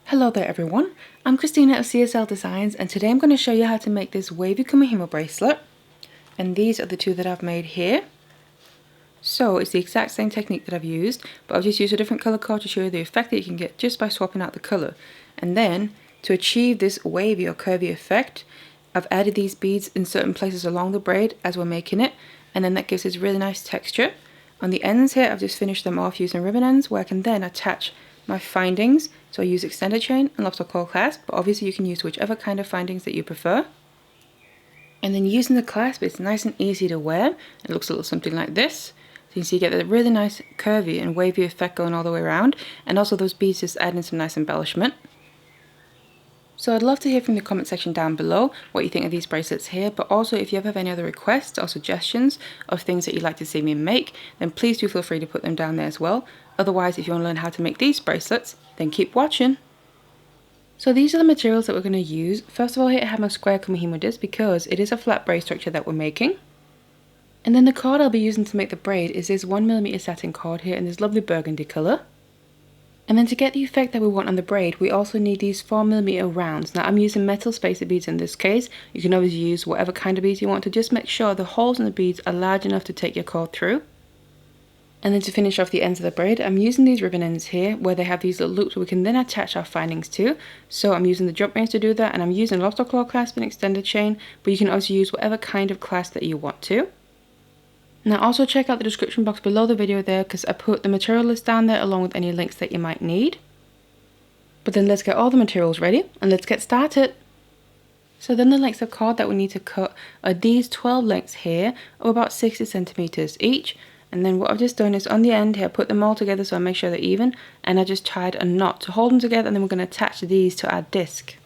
Hello there everyone, I'm Christina of CSLdesigns and today I'm going to show you how to make this wavy Kumihimo bracelet, and these are the two that I've made here. So it's the exact same technique that I've used, but I've just used a different colour card to show you the effect that you can get just by swapping out the colour. And then to achieve this wavy or curvy effect, I've added these beads in certain places along the braid as we're making it, and then that gives this really nice texture. On the ends here I've just finished them off using ribbon ends where I can then attach my findings. So I use extended chain and lobster claw clasp, but obviously you can use whichever kind of findings that you prefer. And then using the clasp, it's nice and easy to wear. It looks a little something like this. So you can see you get a really nice curvy and wavy effect going all the way around, and also those beads just add in some nice embellishment. So I'd love to hear from the comment section down below what you think of these bracelets here, but also if you ever have any other requests or suggestions of things that you'd like to see me make, then please do feel free to put them down there as well. Otherwise, if you want to learn how to make these bracelets, then keep watching. So these are the materials that we're going to use. First of all, here I have my square Kumihimo disc because it is a flat braid structure that we're making. And then the cord I'll be using to make the braid is this 1mm satin cord here in this lovely burgundy colour. And then to get the effect that we want on the braid, we also need these 4mm rounds. Now I'm using metal spacer beads in this case. You can always use whatever kind of beads you want to just make sure the holes in the beads are large enough to take your cord through. And then to finish off the ends of the braid, I'm using these ribbon ends here where they have these little loops we can then attach our findings to. So I'm using the jump rings to do that, and I'm using lobster claw clasp and extended chain, but you can also use whatever kind of clasp that you want to. Now also check out the description box below the video there because I put the material list down there along with any links that you might need. But then let's get all the materials ready and let's get started. So then the lengths of cord that we need to cut are these 12 lengths here of about 60 centimeters each. And then what I've just done is on the end here, I put them all together so I make sure they're even, and I just tied a knot to hold them together, and then we're going to attach these to our disc.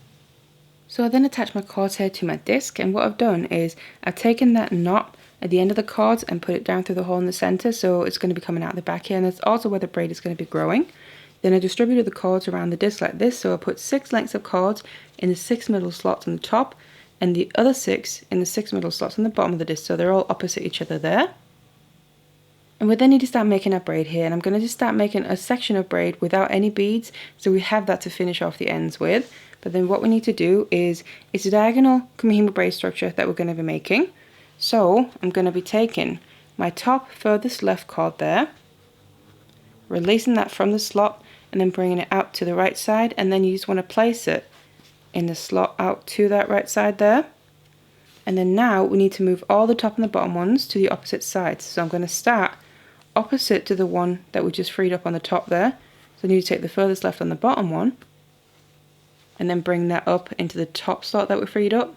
So I then attach my cords here to my disc, and what I've done is I've taken that knot at the end of the cords and put it down through the hole in the center, so it's going to be coming out the back here, and that's also where the braid is going to be growing. Then I distributed the cords around the disc like this, so I put 6 lengths of cords in the 6 middle slots on the top, and the other 6 in the 6 middle slots on the bottom of the disc, so they're all opposite each other there. And we then need to start making our braid here, and I'm going to just start making a section of braid without any beads, so we have that to finish off the ends with. But then what we need to do is, it's a diagonal Kumihimo braid structure that we're going to be making. So I'm going to be taking my top furthest left cord there, releasing that from the slot, and then bringing it out to the right side, and then you just want to place it in the slot out to that right side there. And then now we need to move all the top and the bottom ones to the opposite sides. So I'm going to start opposite to the one that we just freed up on the top there. So I need to take the furthest left on the bottom one and then bring that up into the top slot that we freed up.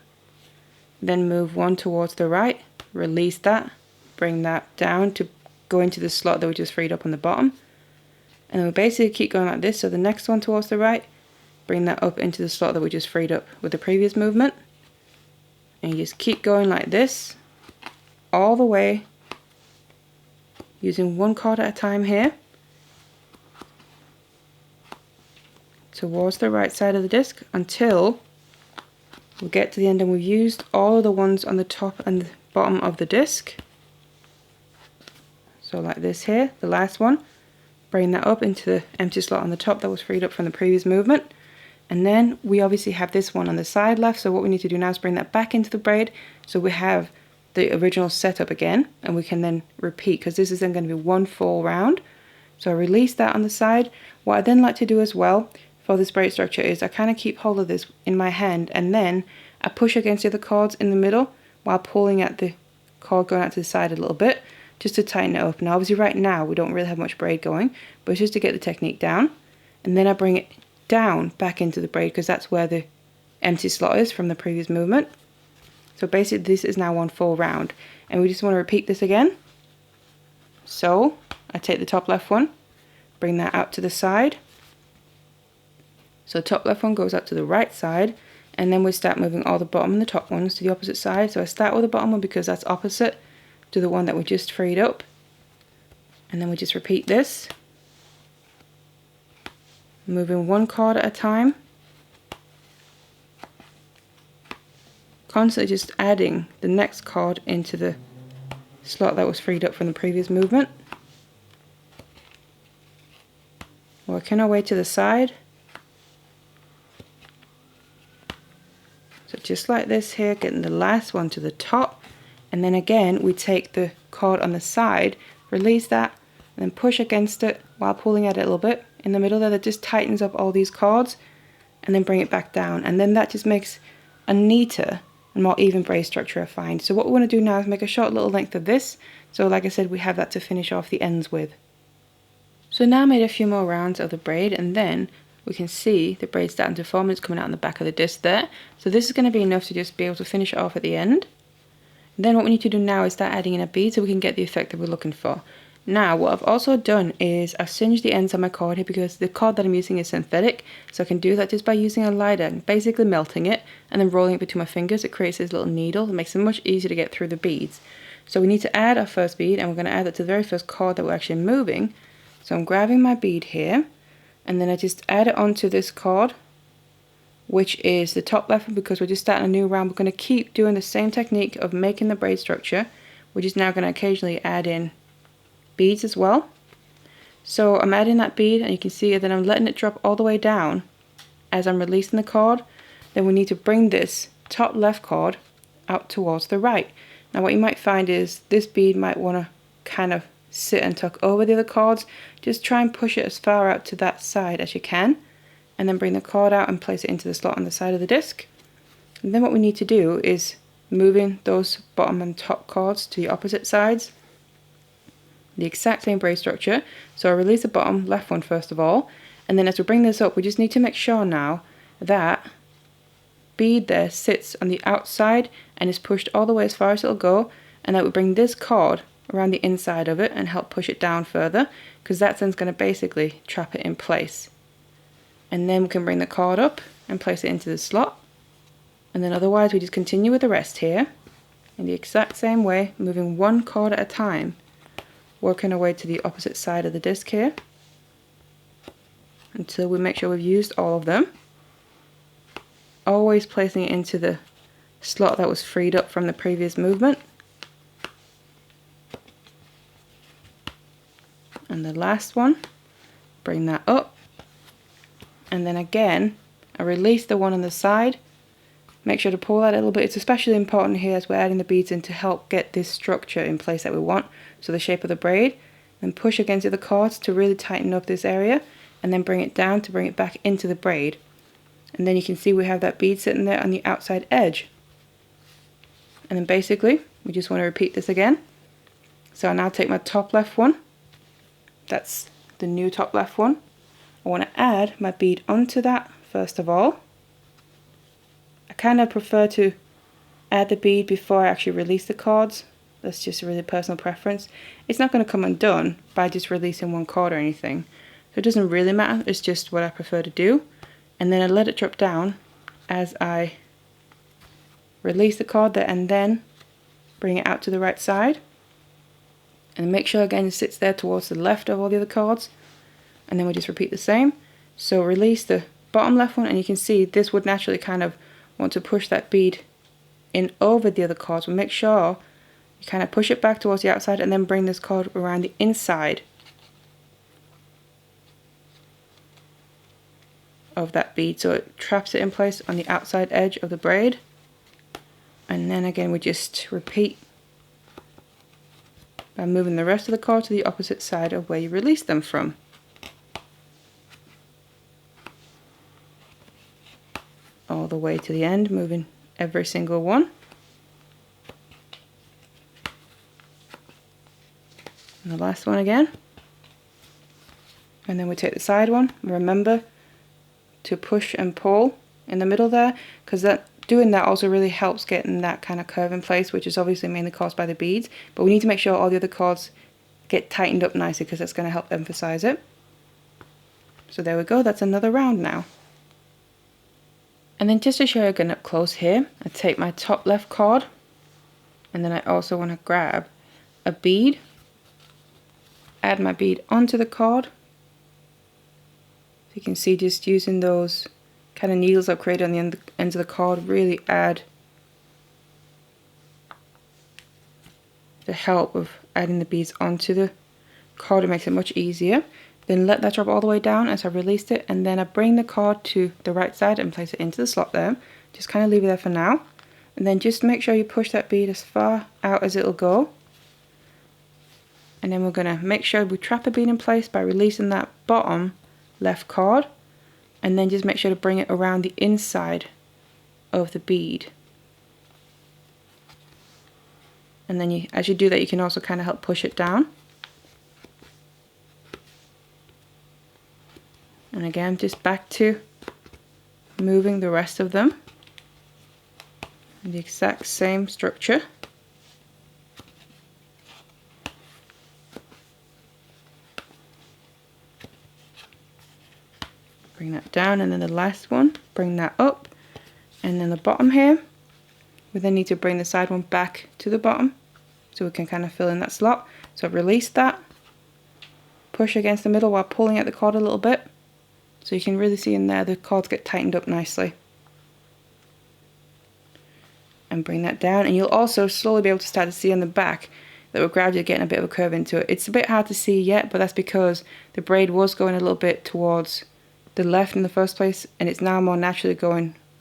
Then move one towards the right, release that, bring that down to go into the slot that we just freed up on the bottom. And then we basically keep going like this, so the next one towards the right, bring that up into the slot that we just freed up with the previous movement. And you just keep going like this all the way, using one cord at a time here towards the right side of the disc until we get to the end and we've used all of the ones on the top and the bottom of the disc. So like this here, the last one, bring that up into the empty slot on the top that was freed up from the previous movement. And then we obviously have this one on the side left, so what we need to do now is bring that back into the braid so we have the original setup again, and we can then repeat because this is then going to be one full round. So I release that on the side. What I then like to do as well for this braid structure is I kind of keep hold of this in my hand, and then I push against the other cords in the middle while pulling at the cord going out to the side a little bit just to tighten it up. Now obviously right now we don't really have much braid going, but it's just to get the technique down. And then I bring it down back into the braid because that's where the empty slot is from the previous movement. So basically this is now one full round, and we just want to repeat this again. So I take the top left one, bring that out to the side. So the top left one goes out to the right side, and then we start moving all the bottom and the top ones to the opposite side. So I start with the bottom one because that's opposite to the one that we just freed up, and then we just repeat this, moving one cord at a time, constantly just adding the next cord into the slot that was freed up from the previous movement. Working our way to the side, So just like this here, getting the last one to the top, and then again we take the cord on the side, release that, and then push against it while pulling at it a little bit. In the middle there, that just tightens up all these cords, and then bring it back down, and then that just makes a neater and more even braid structure, I find. So what we want to do now is make a short little length of this, so like I said, we have that to finish off the ends with. So now I made a few more rounds of the braid, and then we can see the braid starting to form. It's coming out on the back of the disc there. So this is going to be enough to just be able to finish it off at the end. And then what we need to do now is start adding in a bead so we can get the effect that we're looking for. Now what I've also done is I've singed the ends of my cord here because the cord that I'm using is synthetic, so I can do that just by using a lighter and basically melting it and then rolling it between my fingers. It creates this little needle that makes it much easier to get through the beads. So we need to add our first bead, and we're going to add that to the very first cord that we're actually moving. So I'm grabbing my bead here, and then I just add it onto this cord, which is the top left one, because we're just starting a new round. We're going to keep doing the same technique of making the braid structure. We're just now going to occasionally add in beads as well. So I'm adding that bead, and you can see that I'm letting it drop all the way down as I'm releasing the cord. Then we need to bring this top left cord out towards the right. Now what you might find is this bead might want to kind of sit and tuck over the other cords. Just try and push it as far out to that side as you can, and then bring the cord out and place it into the slot on the side of the disc. And then what we need to do is moving those bottom and top cords to the opposite sides. The exact same braid structure. So I release the bottom left one first of all, and then as we bring this up, we just need to make sure now that bead there sits on the outside and is pushed all the way as far as it'll go, and that we bring this cord around the inside of it and help push it down further, because that's then going to basically trap it in place. And then we can bring the cord up and place it into the slot, and then otherwise we just continue with the rest here in the exact same way, moving one cord at a time, working our way to the opposite side of the disc here until we make sure we've used all of them, always placing it into the slot that was freed up from the previous movement. And the last one, bring that up, and then again I release the one on the side. Make sure to pull that a little bit. It's especially important here as we're adding the beads in to help get this structure in place that we want, so the shape of the braid, and push against the other cords to really tighten up this area, and then bring it down to bring it back into the braid. And then you can see we have that bead sitting there on the outside edge. And then basically we just want to repeat this again. So I now take my top left one, that's the new top left one. I want to add my bead onto that first of all. I kind of prefer to add the bead before I actually release the cords. That's just a really personal preference. It's not going to come undone by just releasing one cord or anything, so it doesn't really matter. It's just what I prefer to do. And then I let it drop down as I release the cord there, and then bring it out to the right side, and make sure again it sits there towards the left of all the other cords, and then we just repeat the same. So release the bottom left one, and you can see this would naturally kind of want to push that bead in over the other cords. We'll make sure you kind of push it back towards the outside, and then bring this cord around the inside of that bead so it traps it in place on the outside edge of the braid. And then again we just repeat by moving the rest of the cord to the opposite side of where you released them from. All the way to the end, moving every single one. And the last one again. And then we take the side one. Remember to push and pull in the middle there, because doing that also really helps getting that kind of curve in place, which is obviously mainly caused by the beads. But we need to make sure all the other cords get tightened up nicely, because that's going to help emphasize it. So there we go, that's another round now. And then just to show you again up close here, I take my top left cord, and then I also want to grab a bead, add my bead onto the cord. You can see just using those kind of needles I've created on the ends of the cord really add the help of adding the beads onto the cord. It makes it much easier. Then let that drop all the way down as I released it, and then I bring the cord to the right side and place it into the slot there Just kind of leave it there for now. And then just make sure you push that bead as far out as it'll go. And then we're going to make sure we trap the bead in place by releasing that bottom left cord. And then just make sure to bring it around the inside of the bead. And then as you do that, you can also kind of help push it down. And again, just back to moving the rest of them. The exact same structure. Bring that down, and then the last one, bring that up. And then the bottom here, we then need to bring the side one back to the bottom so we can kind of fill in that slot. So release that, push against the middle while pulling at the cord a little bit. So you can really see in there the cords get tightened up nicely. And bring that down, and you'll also slowly be able to start to see on the back that we're gradually getting a bit of a curve into it. It's a bit hard to see yet, but that's because the braid was going a little bit towards the left in the first place, and it's now more naturally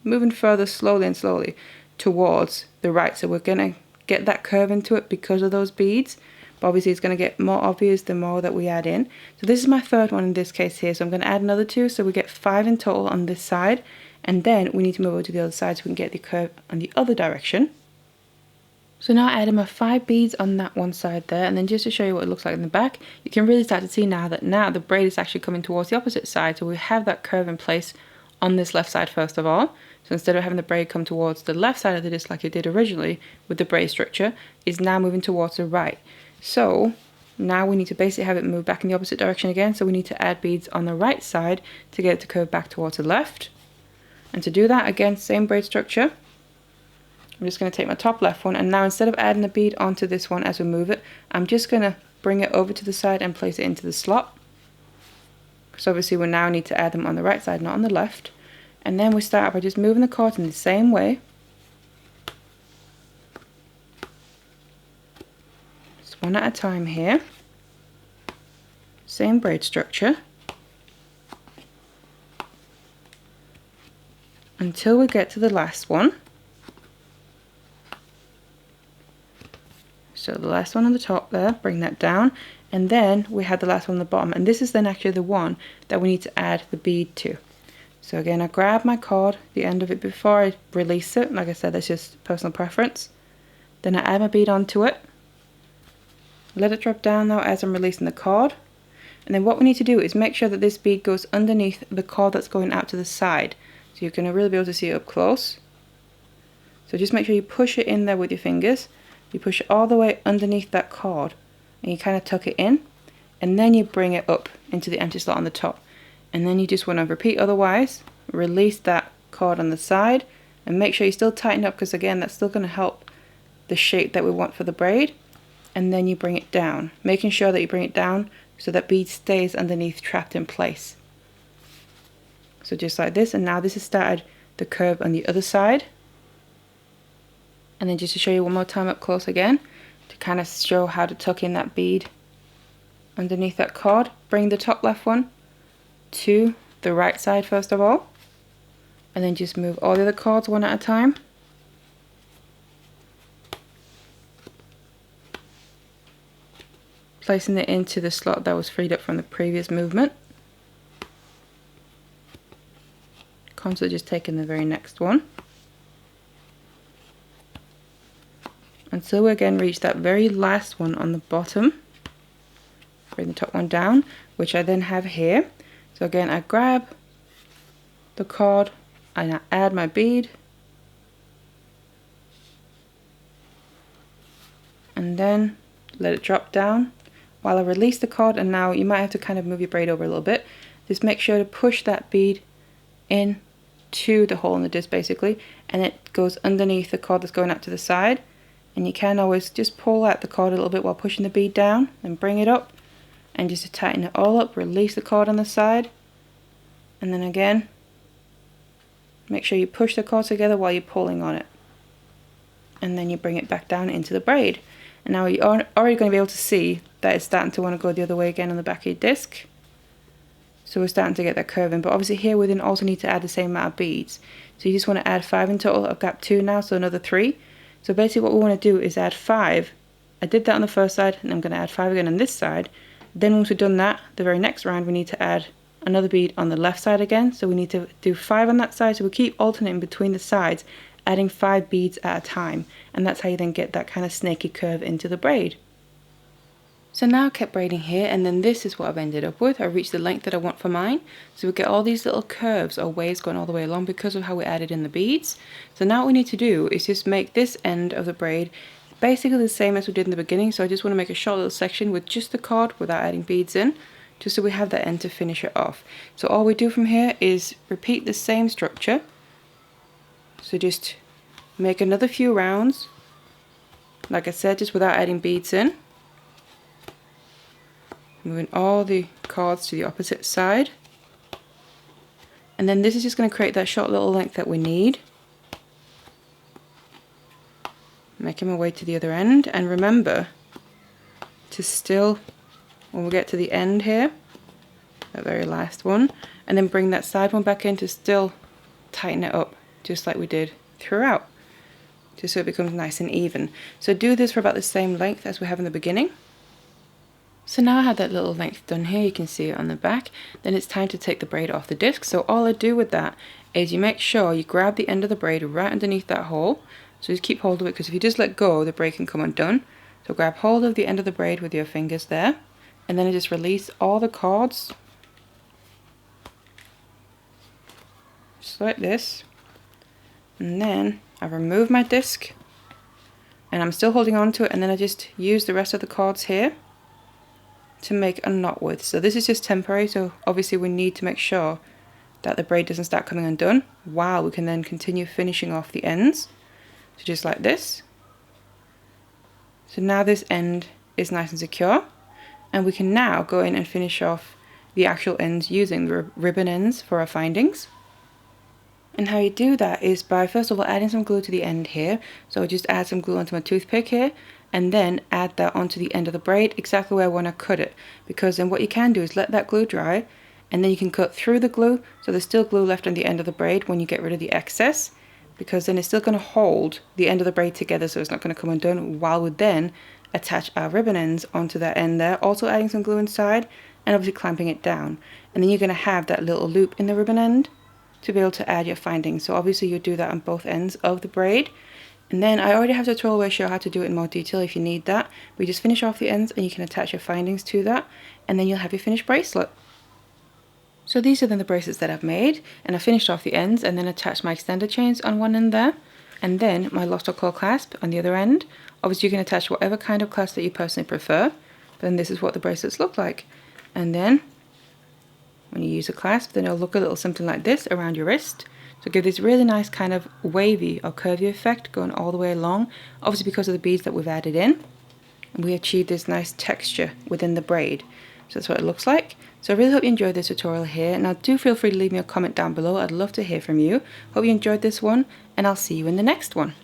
moving further slowly and slowly towards the right. So we're going to get that curve into it because of those beads, but obviously it's going to get more obvious the more that we add in. So this is my third one in this case here, so I'm going to add another 2, so we get 5 in total on this side, and then we need to move over to the other side so we can get the curve on the other direction. So now I added my 5 beads on that one side there, and then just to show you what it looks like in the back, you can really start to see now that the braid is actually coming towards the opposite side. So we have that curve in place on this left side first of all. So instead of having the braid come towards the left side of the disc like it did originally with the braid structure, it's now moving towards the right. So now we need to basically have it move back in the opposite direction again. So we need to add beads on the right side to get it to curve back towards the left. And to do that, again, same braid structure. I'm just going to take my top left one, and now instead of adding a bead onto this one as we move it, I'm just going to bring it over to the side and place it into the slot. So obviously we now need to add them on the right side, not on the left. And then we start by just moving the cords in the same way. Just one at a time here. Same braid structure. Until we get to the last one. So the last one on the top there, bring that down, and then we had the last one on the bottom, and this is then actually the one that we need to add the bead to. So again, I grab my cord, the end of it, before I release it. Like I said, that's just personal preference. Then I add my bead onto it. Let it drop down now as I'm releasing the cord. And then what we need to do is make sure that this bead goes underneath the cord that's going out to the side. So you're going to really be able to see it up close. So just make sure you push it in there with your fingers. You push it all the way underneath that cord, and you kind of tuck it in, and then you bring it up into the empty slot on the top. And then you just want to repeat otherwise. Release that cord on the side, and make sure you still tighten up, because again, that's still going to help the shape that we want for the braid. And then you bring it down, making sure that you bring it down so that bead stays underneath, trapped in place. So just like this, and now this has started the curve on the other side. And then just to show you one more time up close again, to kind of show how to tuck in that bead underneath that cord, bring the top left one to the right side first of all, and then just move all the other cords one at a time. Placing it into the slot that was freed up from the previous movement. Constantly just taking the very next one. Until we again reach that very last one on the bottom. Bring the top one down, which I then have here. So again, I grab the cord and I add my bead. And then let it drop down while I release the cord, and now you might have to kind of move your braid over a little bit. Just make sure to push that bead in to the hole in the disc basically, and it goes underneath the cord that's going out to the side. And you can always just pull out the cord a little bit while pushing the bead down, and bring it up, and just to tighten it all up, release the cord on the side, and then again make sure you push the cord together while you're pulling on it, and then you bring it back down into the braid. And now you're already going to be able to see that it's starting to want to go the other way again on the back of your disc. So we're starting to get that curve in, but obviously here we didn't also need to add the same amount of beads. So you just want to add 5 in total. I've got 2 now, so another 3. So basically what we want to do is add 5. I did that on the first side, and I'm going to add 5 again on this side. Then once we've done that, the very next round we need to add another bead on the left side again. So we need to do 5 on that side, so we keep alternating between the sides, adding 5 beads at a time. And that's how you then get that kind of snaky curve into the braid. So now I kept braiding here, and then this is what I've ended up with. I reached the length that I want for mine. So we get all these little curves or waves going all the way along because of how we added in the beads. So now what we need to do is just make this end of the braid basically the same as we did in the beginning. So I just want to make a short little section with just the cord without adding beads in, just so we have that end to finish it off. So all we do from here is repeat the same structure. So just make another few rounds, like I said, just without adding beads in. Moving all the cords to the opposite side. And then this is just going to create that short little length that we need. Making my way to the other end, and remember to still, when we get to the end here, that very last one, and then bring that side one back in to still tighten it up just like we did throughout, just so it becomes nice and even. So do this for about the same length as we have in the beginning. So now I have that little length done here, you can see it on the back. Then it's time to take the braid off the disc. So all I do with that is you make sure you grab the end of the braid right underneath that hole. So just keep hold of it, because if you just let go, the braid can come undone. So grab hold of the end of the braid with your fingers there, and then I just release all the cords, just like this. And then I remove my disc, and I'm still holding on to it, and then I just use the rest of the cords here to make a knot with. So this is just temporary, so obviously we need to make sure that the braid doesn't start coming undone while we can then continue finishing off the ends. So just like this. So now this end is nice and secure, and we can now go in and finish off the actual ends using the ribbon ends for our findings. And how you do that is by first of all adding some glue to the end here. So I just add some glue onto my toothpick here, and then add that onto the end of the braid exactly where I want to cut it, because then what you can do is let that glue dry, and then you can cut through the glue, so there's still glue left on the end of the braid when you get rid of the excess, because then it's still going to hold the end of the braid together, so it's not going to come undone, while we then attach our ribbon ends onto that end there, also adding some glue inside and obviously clamping it down. And then you're going to have that little loop in the ribbon end to be able to add your findings. So obviously you do that on both ends of the braid. And then I already have a tutorial where I show how to do it in more detail if you need that. We just finish off the ends and you can attach your findings to that, and then you'll have your finished bracelet. So these are then the bracelets that I've made, and I finished off the ends and then attached my extender chains on one end there, and then my lost or claw clasp on the other end. Obviously you can attach whatever kind of clasp that you personally prefer, but then this is what the bracelets look like. And then when you use a clasp, then it'll look a little something like this around your wrist. So give this really nice kind of wavy or curvy effect going all the way along, obviously because of the beads that we've added in. And we achieve this nice texture within the braid. So that's what it looks like. So I really hope you enjoyed this tutorial here. Now do feel free to leave me a comment down below. I'd love to hear from you. Hope you enjoyed this one, and I'll see you in the next one.